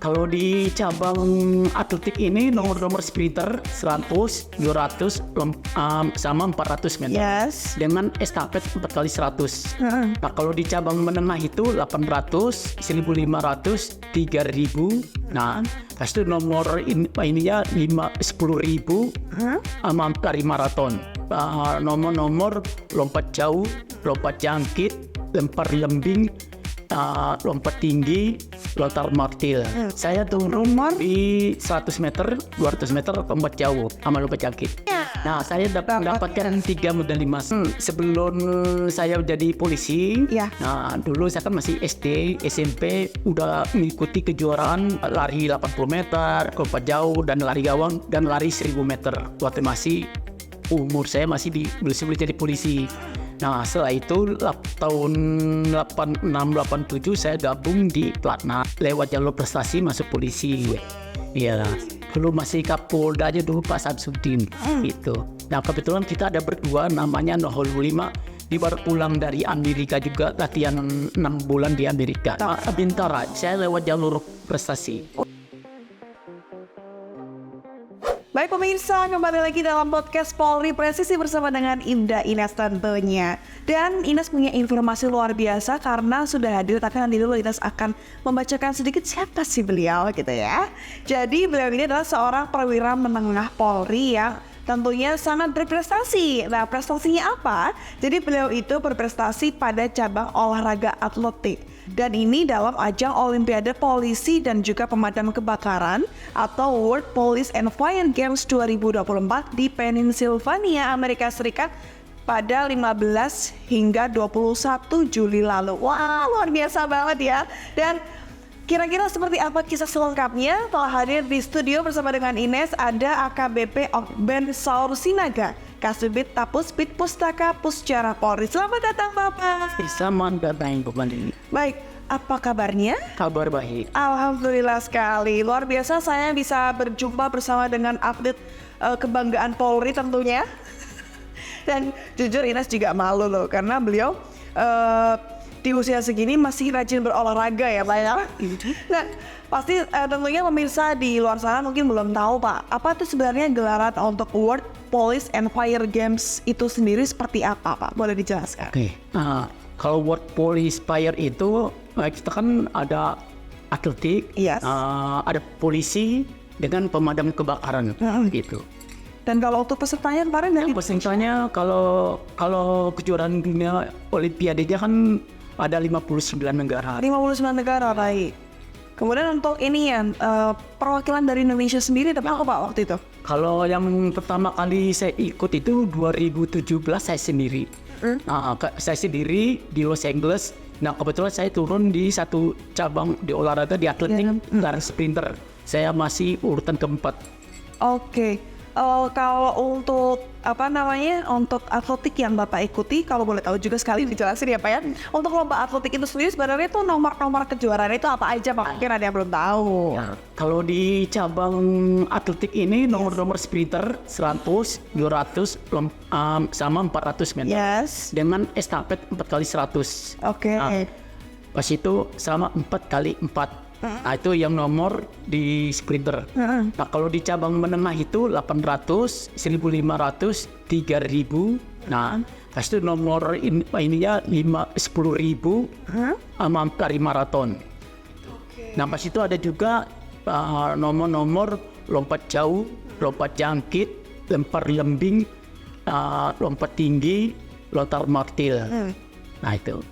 Kalau di cabang atletik ini nomor-nomor sprinter 100, 200, sama 400 meter. Yes. Dengan estafet 4 kali 100. Nah, kalau di cabang menengah itu 800, 1500, 3000. Nah, pas itu nomor ininya 10.000 sama lari maraton. Nomor-nomor lompat jauh, lompat jangkit, lempar lembing, lompat tinggi, lontar martil. Saya turun di 100 meter, 200 meter lompat jauh sama lompat jangkit. Nah, saya dapatkan 3 medali emas. Sebelum saya jadi polisi, nah dulu saya kan masih SD, SMP, udah mengikuti kejuaraan lari 80 meter, lompat jauh, dan lari gawang, dan lari 1000 meter. Waktu masih umur saya masih belum jadi polisi. Nah, setelah itu tahun 86-87 saya gabung di Platnas lewat jalur prestasi masuk polisi. Iya, dulu masih Kapolda aja dulu Pak Samsudin gitu. Nah, kebetulan kita ada berdua namanya Nohol 5. Dia baru pulang dari Amerika juga, latihan 6 bulan di Amerika. Bintara, saya lewat jalur prestasi. Baik pemirsa, kembali lagi dalam podcast Polri Presisi bersama dengan Indah Ines tentunya. Dan Ines punya informasi luar biasa karena sudah hadir, tapi nanti dulu Ines akan membacakan sedikit siapa sih beliau gitu ya. Jadi beliau ini adalah seorang perwira menengah Polri yang tentunya sangat berprestasi. Nah, prestasinya apa? Jadi beliau itu berprestasi pada cabang olahraga atletik. Dan ini dalam ajang Olimpiade Polisi dan juga Pemadam Kebakaran atau World Police and Fire Games 2024 di Pennsylvania, Amerika Serikat pada 15 hingga 21 Juli lalu. Wah, luar biasa banget ya. Dan kira-kira seperti apa kisah selengkapnya? Telah hadir di studio bersama dengan Ines ada AKBP Okben Saur Sinaga, Kasubit Tapuspit Pustaka Puscara Polri. Selamat datang Bapak. Selamat datang kembali. Baik, apa kabarnya? Kabar baik. Alhamdulillah sekali. Luar biasa saya bisa berjumpa bersama dengan atlet kebanggaan Polri tentunya. Dan jujur Ines juga malu loh karena beliau di usia segini masih rajin berolahraga ya Pak ya. Nah, pasti tentunya pemirsa di luar sana mungkin belum tahu Pak, apa tuh sebenarnya gelaran untuk World Police and Fire Games itu sendiri seperti apa Pak? Boleh dijelaskan? Oke. Kalau World Police Fire itu kita kan ada atletik, ada polisi dengan pemadam kebakaran gitu. Dan kalau untuk pesertanya kemarin dari pesertanya kalau kejuaraan dunia Olimpiadenya kan ada 59 negara. 59 negara, baik. Kemudian untuk ini ya, perwakilan dari Indonesia sendiri tapi apa Pak waktu itu? Kalau yang pertama kali saya ikut itu 2017 saya sendiri. Saya sendiri di Los Angeles. Nah, kebetulan saya turun di satu cabang di olahraga di atletik, lari sprinter. Saya masih urutan keempat. Oke. Kalau untuk untuk atletik yang Bapak ikuti, kalau boleh tahu juga sekali dijelasin ya Pak ya. Untuk lomba atletik itu sendiri sebenarnya itu nomor-nomor kejuaraan itu apa aja Pak? Mungkin ada yang belum tahu. Ya, kalau di cabang atletik ini nomor-nomor sprinter 100, 200, sama 400 meter. Yes. Dengan estafet 4 kali 100. Oke. Pas itu sama 4 kali 4. Nah, itu yang nomor di sprinter. Nah, kalau di cabang menengah itu 800, 1500, 3000. Nah, pas itu nomor ininya 10.000 sama lari maraton. Nah, pas itu ada juga nomor-nomor lompat jauh, lompat jangkit, lempar lembing, lompat tinggi, lontar martil. Nah, itu.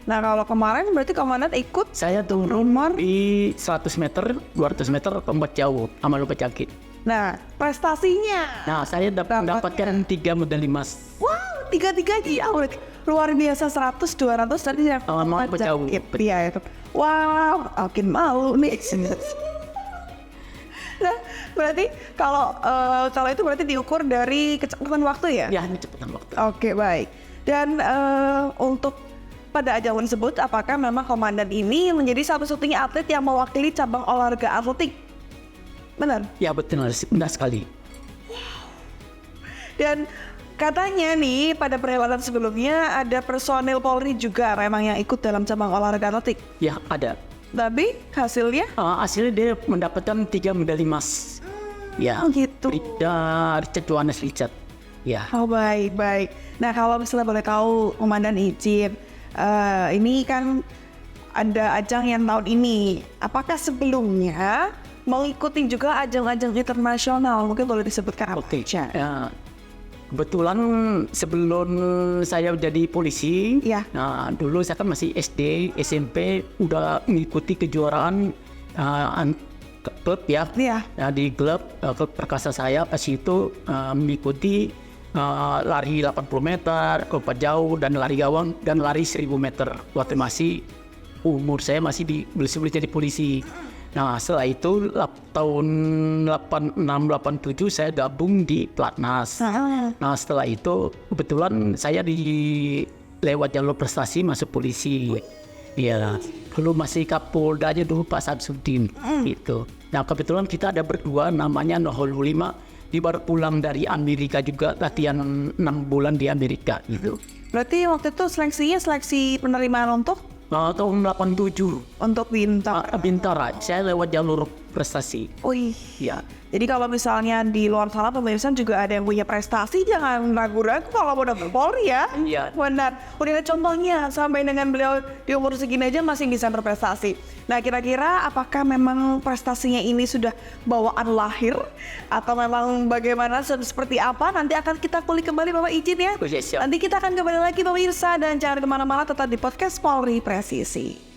Nah, kalau kemarin berarti komandan ikut? Saya turun di 100 meter, 200 meter lompat jauh sama lompat jangkit. Nah, prestasinya? Nah, saya dapatkan 3 medali emas. Wow, 3-3 luar biasa. 100, 200 tadi yang lompat jauh. Iya itu. Wow, makin malu nih. Nah, berarti kalau itu berarti diukur dari kecepatan waktu ya? Ya, kecepatan waktu. Oke, baik. Dan untuk pada ajang tersebut, apakah memang komandan ini menjadi satu-satunya atlet yang mewakili cabang olahraga atletik? Benar? Ya, benar sekali. Wow. Dan katanya nih pada perhelatan sebelumnya ada personil Polri juga memang yang ikut dalam cabang olahraga atletik. Ya, ada. Tapi hasilnya? Hasilnya dia mendapatkan 3 medali emas. Ya, gitu. Richard Johannes Richard. Ya. Oh baik. Nah kalau misalnya boleh tahu Komandan izin, ini kan ada ajang yang tahun ini. Apakah sebelumnya mengikuti juga ajang-ajang internasional? Mungkin boleh disebutkan apa? Oke. Kebetulan sebelum saya jadi polisi, dulu saya kan masih SD, SMP, udah mengikuti kejuaraan klub ya. Di klub perkasa saya pas itu mengikuti lari 80 meter, lompat jauh, dan lari gawang, dan lari 1000 meter. Waktu umur saya masih belum jadi polisi. Nah setelah itu tahun 86-87 saya gabung di Platnas. Nah setelah itu kebetulan saya lewat jalur prestasi masuk polisi. Iya, dulu masih Kapolda aja dulu Pak Samsudin gitu. Nah kebetulan kita ada berdua namanya Nohol 5. Dia baru pulang dari Amerika juga, latihan 6 bulan di Amerika gitu. Berarti waktu itu seleksi penerimaan untuk? Tahun 87. Untuk Bintara. Saya lewat jalur prestasi. Ya. Jadi kalau misalnya di luar sana pemirsa juga ada yang punya prestasi, jangan ragu-ragu kalau mau dapet Polri ya. Iya. Benar. Udah ada contohnya sampai dengan beliau di umur segini aja masih bisa berprestasi. Nah kira-kira apakah memang prestasinya ini sudah bawaan lahir atau memang bagaimana seperti apa? Nanti akan kita kulik kembali Bapak izin ya. Siap. Nanti kita akan kembali lagi pemirsa dan jangan kemana-mana, tetap di podcast Polri Presisi.